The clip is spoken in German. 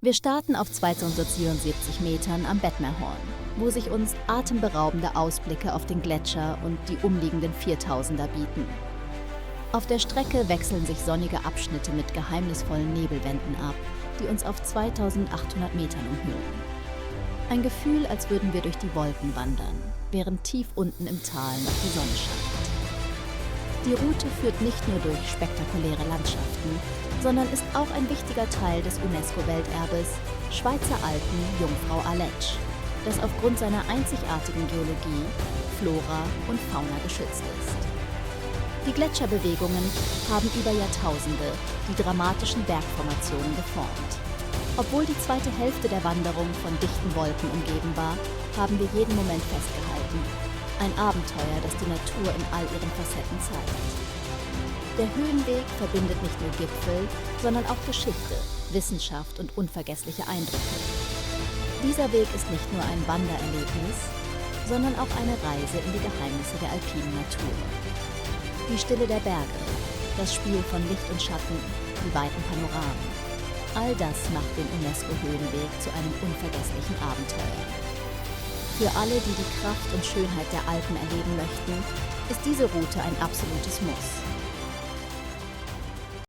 Wir starten auf 277 Metern am Bettmerhorn, wo sich uns atemberaubende Ausblicke auf den Gletscher und die umliegenden 4000er bieten. Auf der Strecke wechseln sich sonnige Abschnitte mit geheimnisvollen Nebelwänden ab, die uns auf 2800 Metern umhüllen. Ein Gefühl, als würden wir durch die Wolken wandern, während tief unten im Tal noch die Sonne scheint. Die Route führt nicht nur durch spektakuläre Landschaften, sondern ist auch ein wichtiger Teil des UNESCO-Welterbes Schweizer Alpen Jungfrau Aletsch, das aufgrund seiner einzigartigen Geologie, Flora und Fauna geschützt ist. Die Gletscherbewegungen haben über Jahrtausende die dramatischen Bergformationen geformt. Obwohl die zweite Hälfte der Wanderung von dichten Wolken umgeben war, haben wir jeden Moment festgehalten. Ein Abenteuer, das die Natur in all ihren Facetten zeigt. Der Höhenweg verbindet nicht nur Gipfel, sondern auch Geschichte, Wissenschaft und unvergessliche Eindrücke. Dieser Weg ist nicht nur ein Wandererlebnis, sondern auch eine Reise in die Geheimnisse der alpinen Natur. Die Stille der Berge, das Spiel von Licht und Schatten, die weiten Panoramen. All das macht den UNESCO-Höhenweg zu einem unvergesslichen Abenteuer. Für alle, die die Kraft und Schönheit der Alpen erleben möchten, ist diese Route ein absolutes Muss.